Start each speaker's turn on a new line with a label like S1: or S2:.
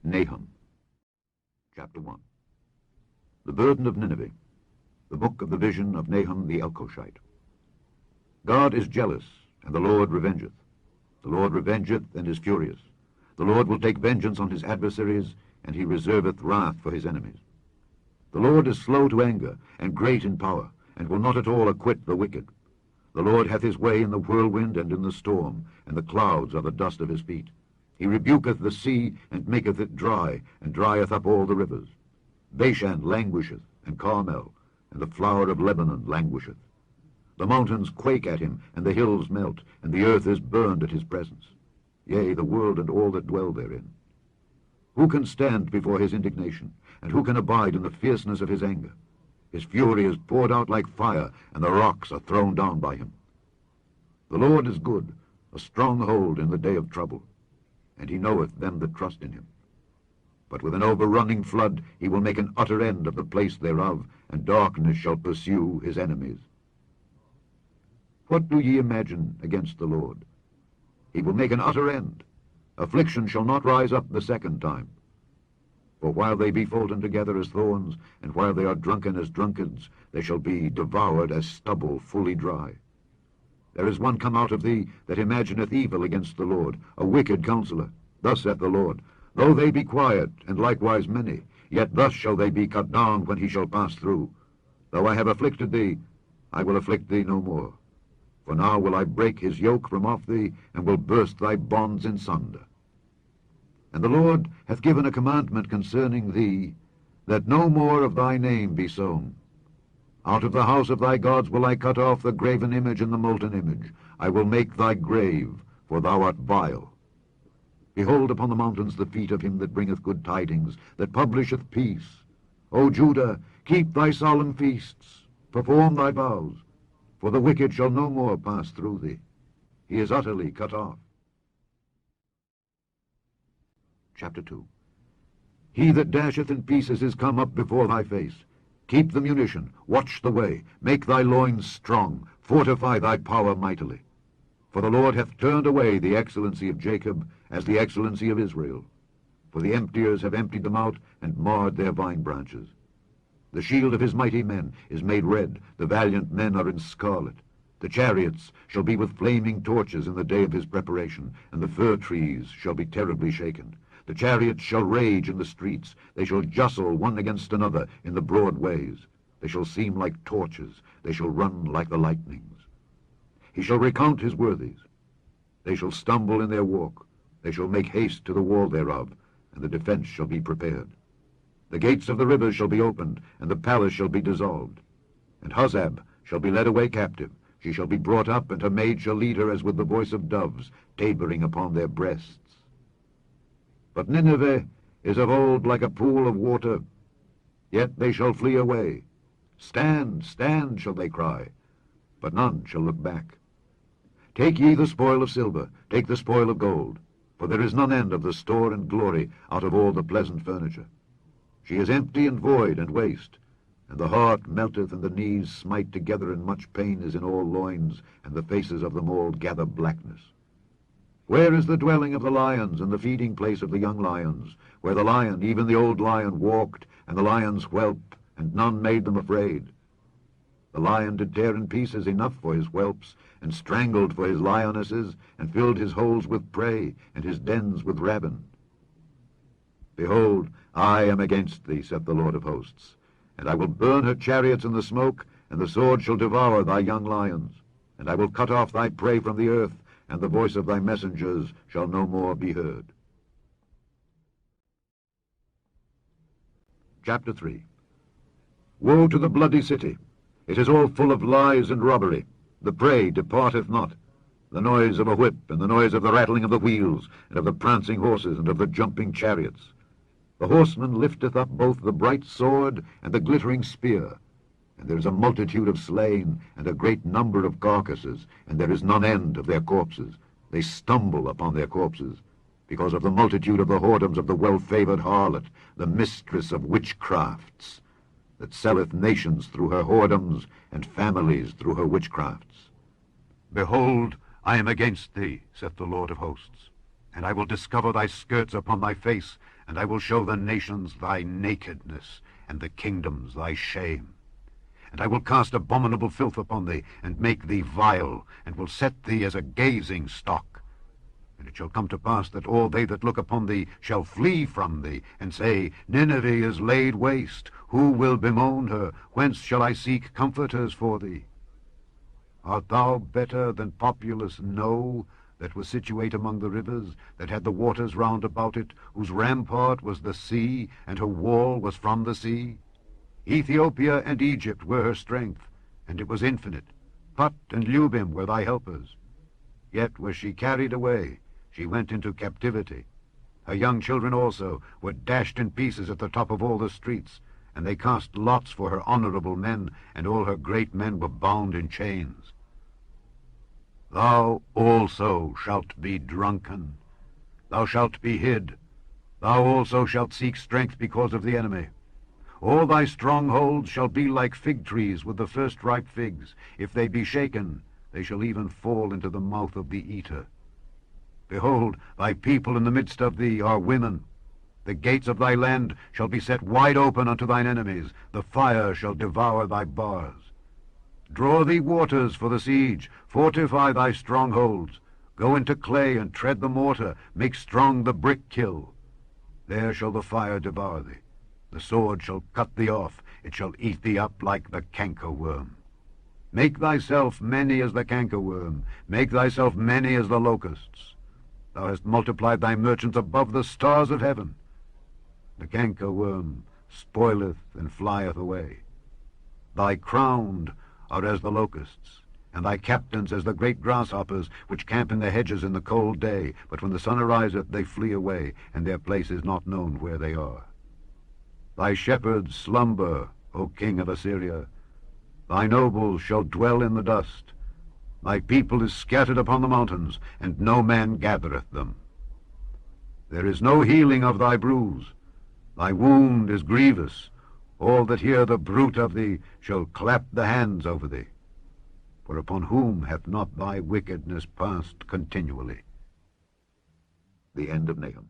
S1: Nahum. Chapter 1. The burden of Nineveh. The book of the vision of Nahum the Elkoshite. God is jealous, and the Lord revengeth. The Lord revengeth, and is furious. The Lord will take vengeance on his adversaries, and he reserveth wrath for his enemies. The Lord is slow to anger, and great in power, and will not at all acquit the wicked. The Lord hath his way in the whirlwind and in the storm, and the clouds are the dust of his feet. He rebuketh the sea, and maketh it dry, and drieth up all the rivers. Bashan languisheth, and Carmel, and the flower of Lebanon languisheth. The mountains quake at him, and the hills melt, and the earth is burned at his presence. Yea, the world and all that dwell therein. Who can stand before his indignation, and who can abide in the fierceness of his anger? His fury is poured out like fire, and the rocks are thrown down by him. The Lord is good, a stronghold in the day of trouble, and he knoweth them that trust in him. But with an overrunning flood he will make an utter end of the place thereof, and darkness shall pursue his enemies. What do ye imagine against the Lord? He will make an utter end. Affliction shall not rise up the second time. For while they be folden together as thorns, and while they are drunken as drunkards, they shall be devoured as stubble fully dry. There is one come out of thee that imagineth evil against the Lord, a wicked counselor. Thus saith the Lord, though they be quiet, and likewise many, yet thus shall they be cut down when he shall pass through. Though I have afflicted thee, I will afflict thee no more. For now will I break his yoke from off thee, and will burst thy bonds in sunder. And the Lord hath given a commandment concerning thee, that no more of thy name be sown. Out of the house of thy gods will I cut off the graven image and the molten image. I will make thy grave, for thou art vile. Behold upon the mountains the feet of him that bringeth good tidings, that publisheth peace. O Judah, keep thy solemn feasts, perform thy vows, for the wicked shall no more pass through thee. He is utterly cut off. Chapter 2. He that dasheth in pieces is come up before thy face. Keep the munition, watch the way, make thy loins strong, fortify thy power mightily. For the Lord hath turned away the excellency of Jacob as the excellency of Israel. For the emptiers have emptied them out, and marred their vine branches. The shield of his mighty men is made red, the valiant men are in scarlet. The chariots shall be with flaming torches in the day of his preparation, and the fir trees shall be terribly shaken. The chariots shall rage in the streets, they shall justle one against another in the broad ways. They shall seem like torches, they shall run like the lightnings. He shall recount his worthies. They shall stumble in their walk, they shall make haste to the wall thereof, and the defense shall be prepared. The gates of the rivers shall be opened, and the palace shall be dissolved. And Huzzab shall be led away captive, she shall be brought up, and her maid shall lead her as with the voice of doves, tabering upon their breasts. But Nineveh is of old like a pool of water, yet they shall flee away. Stand, stand, shall they cry, but none shall look back. Take ye the spoil of silver, take the spoil of gold, for there is none end of the store and glory out of all the pleasant furniture. She is empty and void and waste, and the heart melteth, and the knees smite together, and much pain is in all loins, and the faces of them all gather blackness. Where is the dwelling of the lions, and the feeding place of the young lions, where the lion, even the old lion, walked, and the lions whelp, and none made them afraid? The lion did tear in pieces enough for his whelps, and strangled for his lionesses, and filled his holes with prey, and his dens with rabble. Behold, I am against thee, saith the Lord of hosts, and I will burn her chariots in the smoke, and the sword shall devour thy young lions. And I will cut off thy prey from the earth, and the voice of thy messengers shall no more be heard. Chapter 3. Woe to the bloody city! It is all full of lies and robbery. The prey departeth not. The noise of a whip, and the noise of the rattling of the wheels, and of the prancing horses, and of the jumping chariots. The horseman lifteth up both the bright sword and the glittering spear. And there is a multitude of slain, and a great number of carcasses, and there is none end of their corpses. They stumble upon their corpses, because of the multitude of the whoredoms of the well-favored harlot, the mistress of witchcrafts, that selleth nations through her whoredoms, and families through her witchcrafts. Behold, I am against thee, saith the Lord of hosts. And I will discover thy skirts upon thy face, and I will show the nations thy nakedness, and the kingdoms thy shame. And I will cast abominable filth upon thee, and make thee vile, and will set thee as a gazing stock. And it shall come to pass that all they that look upon thee shall flee from thee, and say, Nineveh is laid waste. Who will bemoan her? Whence shall I seek comforters for thee? Art thou better than populous No, that was situate among the rivers, that had the waters round about it, whose rampart was the sea, and her wall was from the sea? Ethiopia and Egypt were her strength, and it was infinite. Put and Lubim were thy helpers. Yet was she carried away, she went into captivity. Her young children also were dashed in pieces at the top of all the streets, and they cast lots for her honorable men, and all her great men were bound in chains. Thou also shalt be drunken, thou shalt be hid, thou also shalt seek strength because of the enemy. All thy strongholds shall be like fig trees with the first ripe figs. If they be shaken, they shall even fall into the mouth of the eater. Behold, thy people in the midst of thee are women. The gates of thy land shall be set wide open unto thine enemies. The fire shall devour thy bars. Draw thee waters for the siege. Fortify thy strongholds. Go into clay and tread the mortar. Make strong the brick kiln. There shall the fire devour thee. The sword shall cut thee off. It shall eat thee up like the cankerworm. Make thyself many as the cankerworm. Make thyself many as the locusts. Thou hast multiplied thy merchants above the stars of heaven. The cankerworm spoileth and flieth away. Thy crowned are as the locusts, and thy captains as the great grasshoppers, which camp in the hedges in the cold day, but when the sun ariseth they flee away, and their place is not known where they are. Thy shepherds slumber, O king of Assyria. Thy nobles shall dwell in the dust. Thy people is scattered upon the mountains, and no man gathereth them. There is no healing of thy bruise. Thy wound is grievous. All that hear the bruit of thee shall clap the hands over thee. For upon whom hath not thy wickedness passed continually? The end of Nahum.